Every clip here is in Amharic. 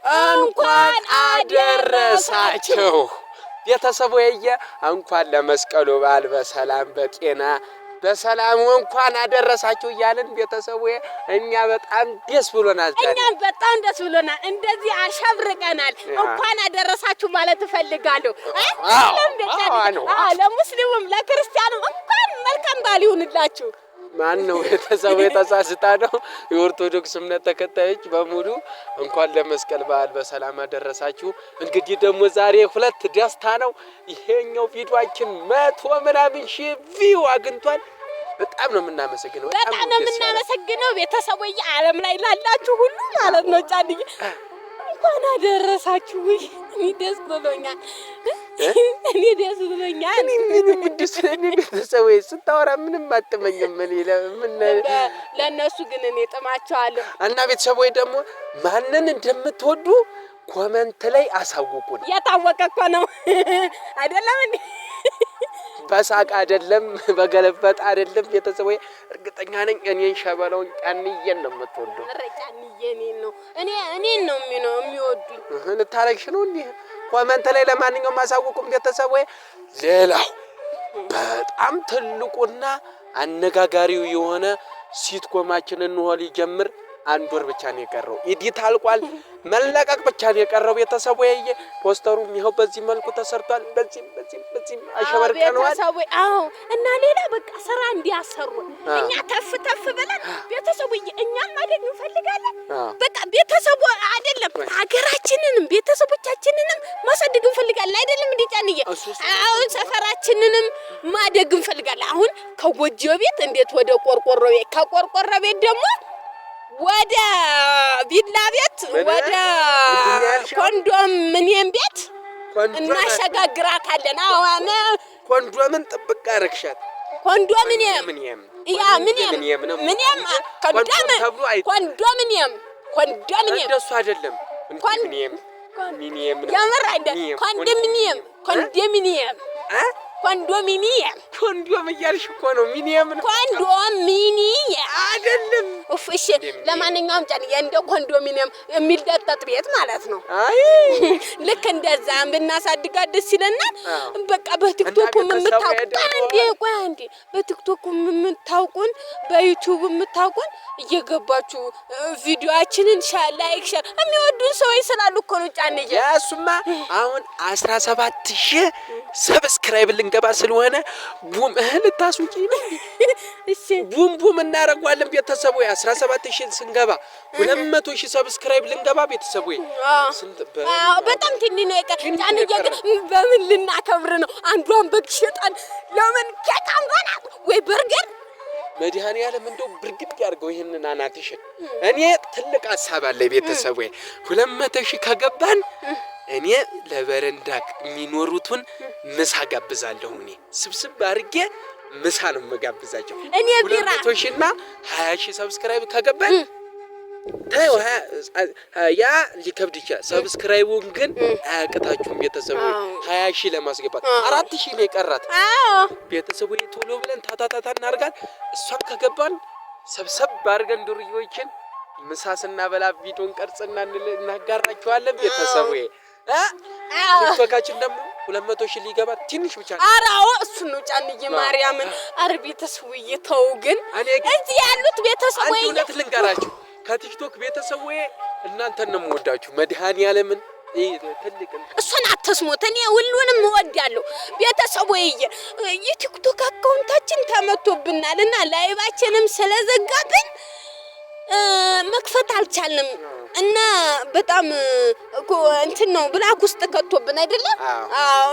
እንኳን አደረሳችሁ ቤተሰቦዬ እንኳን ለመስቀሉ በዓል በሰላም በጤና በሰላም እንኳን አደረሳችሁ እያልን ቤተሰቦዬ እኛ በጣም ደስ ብሎናል። እኛም በጣም ደስ ብሎናል። እንደዚህ አሸብርቀናል። እንኳን አደረሳችሁ ማለት እፈልጋለሁ። ለሙስሊሙም ለክርስቲያኑም እንኳን መልካም በዓል ይሁንላችሁ። ማን ነው ቤተሰቡ የተሳስታ ነው? የኦርቶዶክስ እምነት ተከታዮች በሙሉ እንኳን ለመስቀል በዓል በሰላም አደረሳችሁ። እንግዲህ ደግሞ ዛሬ ሁለት ደስታ ነው። ይሄኛው ቪዲዮአችን 100 ምናምን ሺህ ቪው አግኝቷል። በጣም ነው የምናመሰግነው። በጣም ነው የምናመሰግነው ቤተሰቦዬ፣ ዓለም ላይ ላላችሁ ሁሉ ማለት ነው። ጫንዬ እንኳን አደረሳችሁ። እኔ ደስ ብሎኛል። እኔ ደስ ብሎኛል። ምንም ደስ ቤተሰቦዬ ስታወራ ምንም አትመኝም። ምን ለእነሱ ግን እኔ ጥማቸዋለሁ። እና ቤተሰቦዬ ደግሞ ማንን እንደምትወዱ ኮመንት ላይ አሳውቁን። የታወቀ እኮ ነው አይደለም እንዴ? በሳቅ አይደለም በገለበጥ አይደለም ቤተሰቦዬ፣ እርግጠኛ ነኝ እኔን ሸበለውን ጫንዬን ነው የምትወደው። ጫንዬ እኔን ነው የሚወዱኝ። ልታረግሽ ነው እንዴ? ኮመንት ላይ ለማንኛውም አሳውቁም ቤተሰቦዬ። ሌላው በጣም ትልቁና አነጋጋሪው የሆነ ሲትኮማችንን እንሆ ሊጀምር 1 ወር ብቻ ነው የቀረው። ኤዲት አልቋል፣ መለቀቅ ብቻ ነው የቀረው ቤተሰቦዬ። ፖስተሩም ይኸው በዚህ መልኩ ተሰርቷል። በዚህ አሸበርቀነዋል። አዎ። እና ሌላ በቃ ስራ እንዲያሰሩ እኛ ተፍ ብለን ቤተሰቦዬ እኛም ማደግ እንፈልጋለን። በቃ ቤተሰቡ አይደለም ሀገራችንንም ቤተሰቦቻችንንም ማሳደግ እንፈልጋለን። አይደለም እንዴ ጫንዬ? አሁን ሰፈራችንንም ማደግ እንፈልጋለን። አሁን ከጎጆ ቤት እንዴት ወደ ቆርቆሮ ቤት፣ ከቆርቆሮ ቤት ደግሞ ወደ ቪላ ቤት፣ ወደ ኮንዶሚኒየም ቤት እናሸጋግራታለን። አሁን ኮንዶምን ጥብቅ አረግሻት። ኮንዶሚኒየም እንደሱ አይደለም። ኮንዶም እያልሽ እኮ ነው። ሚኒየም ነው። ኮንዶሚኒየም አይደለም። እሺ፣ ለማንኛውም ጫንዬ እንደ ኮንዶሚኒየም የሚለጠጥ ቤት ማለት ነው። አይ ልክ እንደዛ ብናሳድጋት ደስ ይለናል። በቃ በቲክቶክ የምታውቁን በቲክቶክ የምታውቁን በዩቲዩብ የምታውቁን እየገባችሁ ቪዲዮአችንን ላይክ ሼር የሚወዱን ሰዎች ስላሉ እኮ ነው ጫንዬ። ያሱማ አሁን 17,000 ሰብስክራይብ ልንገባ ስለሆነ ቡም ልታስውጪ ነው። እሺ ቡም እናረጋለን ቤተሰቡ። 17,000 ስንገባ 200,000 ሰብስክራይብ ልንገባ ቤተሰቡ። በጣም ትንሽ ነው የቀረው ጫንዬ። ግን በምን ልናከብር ነው? አንዷን በግ ሸጠን ለምን ከታም ገና ወይ በርገር መድኃኒዓለም እንደው ብርግጥ ያርገው ይሄንን አናትሽን። እኔ ትልቅ ሐሳብ አለ ቤተሰቡ። 200,000 ከገባን እኔ ለበረንዳ የሚኖሩትን ምሳ ጋብዛለሁ። እኔ ስብስብ አድርጌ ምሳ ነው መጋብዛቸው። እኔ ቢራ 200,000 እና 20,000 ሰብስክራይብ ከገባን ታዩ ያ ሊከብድ ይችላል። ሰብስክራይቡን ግን አያቅታችሁም ቤተሰቡ። 20,000 ለማስገባት 4,000 ነው የቀራት። ቤተሰቡ ቶሎ ብለን ታታታታ እናርጋን። እሷን ከገባን ሰብሰብ አድርገን ዱርዮችን ምሳ ስናበላ ቪዲዮን ቀርጽና እናጋራችኋለን ቤተሰቡ። ቲክቶካችን ደግሞ 200,000 ሊገባ ትንሽ ብቻ ነው። አራው እሱ ነው ጫንዬ ማርያምን። አረ ቤተሰቡዬ ተው ግን እዚህ ያሉት ቤተሰቡዬ አንዱነት ልንገራችሁ። ከቲክቶክ ቤተሰቡዬ እናንተን ነው የምወዳችሁ። መድኃኒዓለምን ትልቅ እሱን አትስሙት። እኔ ሁሉንም እወዳለሁ ቤተሰቡዬ። የቲክቶክ አካውንታችን ተመቶብናልና ላይቫችንም ስለዘጋብን መክፈት አልቻልንም እና በጣም እንትን ነው ብላክ ውስጥ ከቶብን አይደለም። አዎ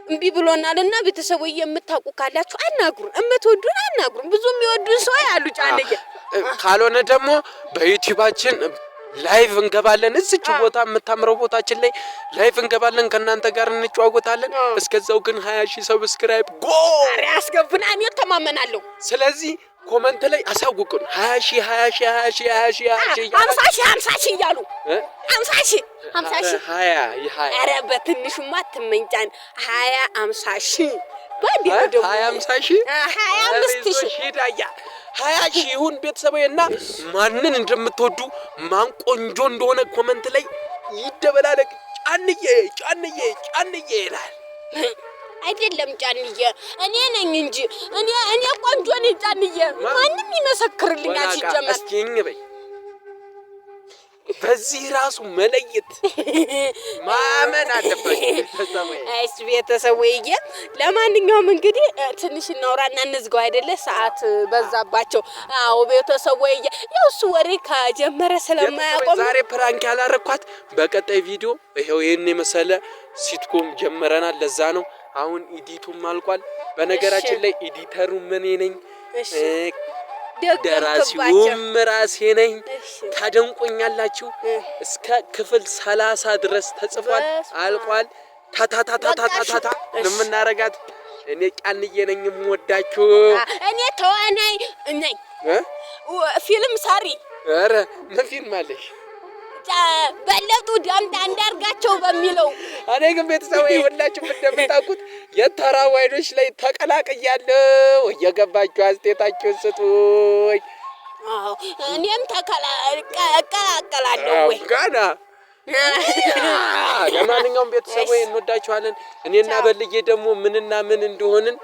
እምቢ ብሎናልና ቤተሰቦዬ የምታውቁ ካላችሁ አናግሩን፣ እምትወዱን አናግሩን። ብዙ የሚወዱን ሰው ያሉ ጫንዬ። ካልሆነ ደግሞ በዩቲዩባችን ላይቭ እንገባለን። እዚች ቦታ የምታምረው ቦታችን ላይ ላይቭ እንገባለን፣ ከእናንተ ጋር እንጨዋወታለን። እስከዛው ግን 20,000 ሰብስክራይብ ጎር ያስገቡና እኔ ተማመናለሁ። ስለዚህ ኮመንት ላይ አሳውቁን። 20,000 እያሉ 50,000 ኧረ በትንሹማ አትመንጫን። 50,000 ባንዴ ነው 50,000 20,000 ይሁን ቤተሰቦቼ። እና ማንን እንደምትወዱ ማን ቆንጆ እንደሆነ ኮመንት ላይ ጫንዬ ይላል። አይደለም ጫንዬ እኔ ነኝ እንጂ እኔ ቆንጆ ነኝ ጫንዬ። ማንም ይመሰክርልኛል ሲጀመር። እስኪ እንበይ በዚህ ራሱ መለየት ማመን አለበት። አይስ ቤተሰቦዬ ለማንኛውም እንግዲህ ትንሽ እናውራና እንዝጋው አይደለ? ሰዓት በዛባቸው። አዎ ቤተሰቦዬ ያው እሱ ወሬ ከጀመረ ስለማያቆም ዛሬ ፕራንክ ያላረኳት በቀጣይ ቪዲዮ ይሄው ይሄን የመሰለ ሲትኮም ጀመረናል። ለዛ ነው አሁን ኤዲቱም አልቋል። በነገራችን ላይ ኤዲተሩ ምን ነኝ ደራሲውም ራሴ ነኝ። ታደንቆኛላችሁ። እስከ ክፍል 30 ድረስ ተጽፏል፣ አልቋል። ታታታታታታታ ለምናረጋት እኔ ጫንዬ ነኝ የምወዳችሁ። እኔ ተዋናይ ነኝ ፊልም ሰሪ። ኧረ ምን ፊልም አለሽ? በለጡ ዳምጣ አንዳርጋቸው በሚለው። እኔ ግን ቤተሰብ ሁላችሁ እንደምታውቁት የተራዋይዶች ላይ ተቀላቅያለሁ። እየገባችሁ አስተያየታችሁን ስጡኝ። አዎ እኔም እቀላቀላለሁ ወይ ጋና። ለማንኛውም ቤተሰብ እንወዳችኋለን። እኔና በልዬ ደግሞ ምንና ምን እንደሆንን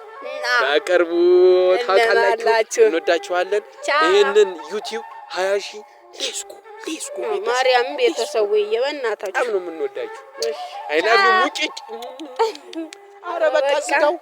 በቅርቡ ታውቃላችሁ። እንወዳችኋለን። ይሄንን ዩቲዩብ 20 ሺህ ሌስኩ ማርያም ቤተሰቡ የበናታችሁ በጣም ነው የምንወዳችሁ። አይናቢ ሙጭጭ። አረ በቃ ስጋው